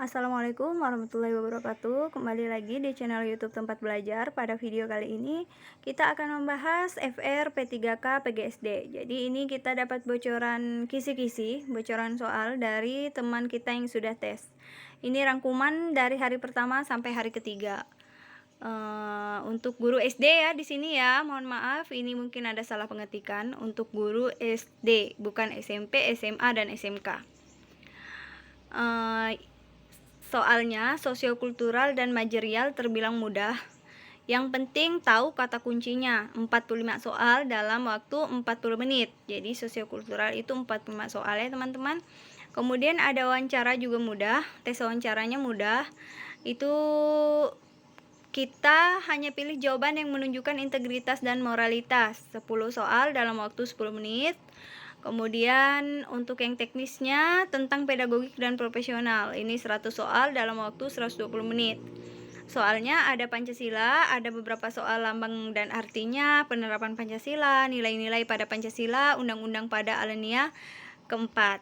Assalamualaikum warahmatullahi wabarakatuh. Kembali lagi di channel YouTube Tempat Belajar. Pada video kali ini kita akan membahas FR P3K PGSD. Jadi ini kita dapat bocoran kisi-kisi, bocoran soal dari teman kita yang sudah tes. Ini rangkuman dari hari pertama sampai hari ketiga. Untuk guru SD ya di sini ya, mohon maaf ini mungkin ada salah pengetikan. Untuk guru SD, bukan SMP, SMA dan SMK. Soalnya sosiokultural dan manajerial terbilang mudah. Yang penting tahu kata kuncinya. 45 soal dalam waktu 40 menit. Jadi sosiokultural itu 45 soal ya teman-teman. Kemudian ada wawancara juga mudah. Tes wawancaranya mudah. Itu kita hanya pilih jawaban yang menunjukkan integritas dan moralitas. 10 soal dalam waktu 10 menit. Kemudian untuk yang teknisnya tentang pedagogik dan profesional. Ini 100 soal dalam waktu 120 menit. Soalnya ada Pancasila, ada beberapa soal lambang dan artinya, penerapan Pancasila, nilai-nilai pada Pancasila, undang-undang pada alinea keempat.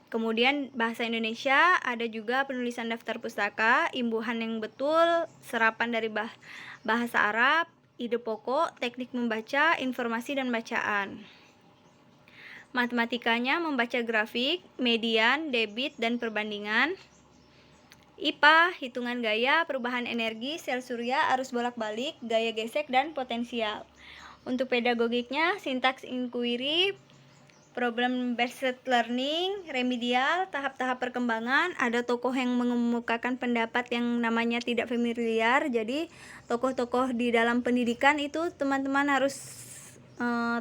Kemudian bahasa Indonesia, ada juga penulisan daftar pustaka, imbuhan yang betul, serapan dari bahasa Arab, ide pokok, teknik membaca, informasi dan bacaan. Matematikanya membaca grafik, median, debit, dan perbandingan. IPA, hitungan gaya, perubahan energi, sel surya, arus bolak-balik, gaya gesek, dan potensial. Untuk pedagogiknya, sintaks inquiry, problem based learning, remedial, tahap-tahap perkembangan, ada tokoh yang mengemukakan pendapat yang namanya tidak familiar. Jadi tokoh-tokoh di dalam pendidikan itu teman-teman harus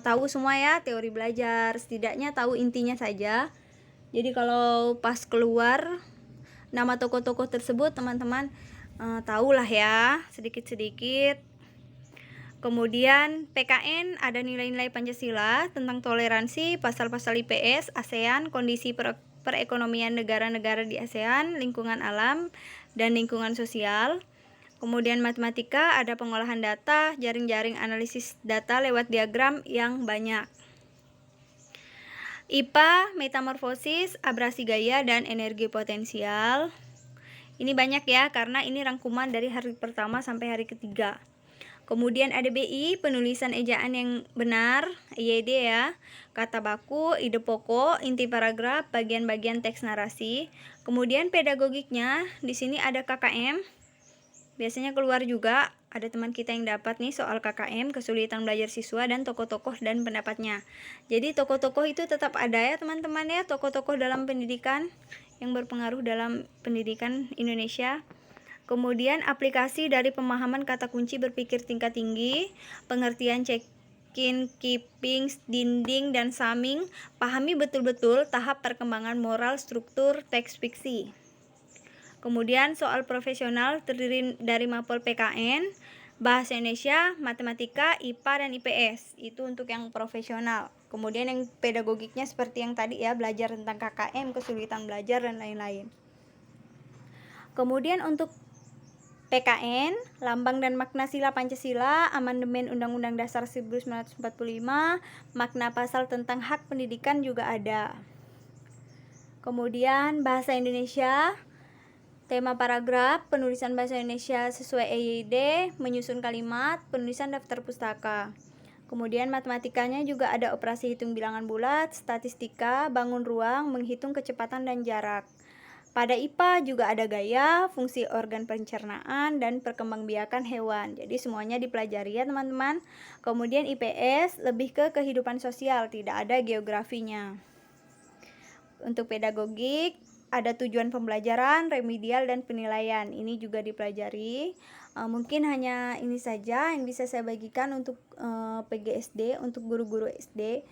tahu semua ya, teori belajar, setidaknya tahu intinya saja. Jadi kalau pas keluar nama tokoh-tokoh tersebut teman-teman tahulah ya sedikit-sedikit. Kemudian PKN ada nilai-nilai Pancasila tentang toleransi, pasal-pasal IPS, ASEAN, kondisi perekonomian negara-negara di ASEAN, lingkungan alam, dan lingkungan sosial. Kemudian matematika ada pengolahan data, jaring-jaring analisis data lewat diagram yang banyak. IPA, metamorfosis, abrasi gaya, dan energi potensial. Ini banyak ya, karena ini rangkuman dari hari pertama sampai hari ketiga. Kemudian ada BI, penulisan ejaan yang benar, IYD ya, kata baku, ide pokok, inti paragraf, bagian-bagian teks narasi. Kemudian pedagogiknya, di sini ada KKM. Biasanya keluar juga, ada teman kita yang dapat nih soal KKM, kesulitan belajar siswa, dan tokoh-tokoh dan pendapatnya. Jadi tokoh-tokoh itu tetap ada ya teman-teman ya, tokoh-tokoh dalam pendidikan yang berpengaruh dalam pendidikan Indonesia. Kemudian aplikasi dari pemahaman kata kunci berpikir tingkat tinggi, pengertian check-in, keeping, dinding, dan summing, pahami betul-betul tahap perkembangan moral struktur teks fiksi. Kemudian soal profesional terdiri dari mapel PKN, bahasa Indonesia, matematika, IPA, dan IPS. Itu untuk yang profesional. Kemudian yang pedagogiknya seperti yang tadi ya, belajar tentang KKM, kesulitan belajar, dan lain-lain. Kemudian untuk PKN, lambang dan makna sila Pancasila, amandemen Undang-Undang Dasar 1945, makna pasal tentang hak pendidikan juga ada. Kemudian bahasa Indonesia, tema paragraf, penulisan bahasa Indonesia sesuai EYD, menyusun kalimat, penulisan daftar pustaka. Kemudian matematikanya juga ada operasi hitung bilangan bulat, statistika, bangun ruang, menghitung kecepatan dan jarak. Pada IPA juga ada gaya, fungsi organ pencernaan, dan perkembangbiakan hewan. Jadi semuanya dipelajari ya teman-teman. Kemudian IPS lebih ke kehidupan sosial, tidak ada geografinya. Untuk pedagogik ada tujuan pembelajaran, remedial, dan penilaian. Ini juga dipelajari. Mungkin hanya ini saja yang bisa saya bagikan untuk PGSD, untuk guru-guru SD.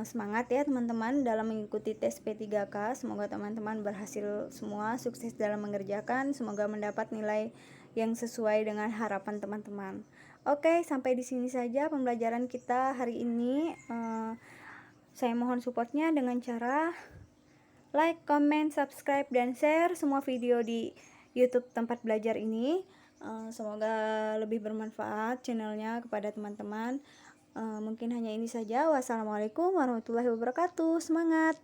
Semangat ya teman-teman dalam mengikuti tes P3K. Semoga teman-teman berhasil semua, sukses dalam mengerjakan. Semoga mendapat nilai yang sesuai dengan harapan teman-teman. Oke, sampai di sini saja pembelajaran kita hari ini. Saya mohon supportnya dengan cara like, comment, subscribe, dan share semua video di YouTube Tempat Belajar ini. Semoga lebih bermanfaat channelnya kepada teman-teman. Mungkin hanya ini saja. Wassalamualaikum warahmatullahi wabarakatuh. Semangat!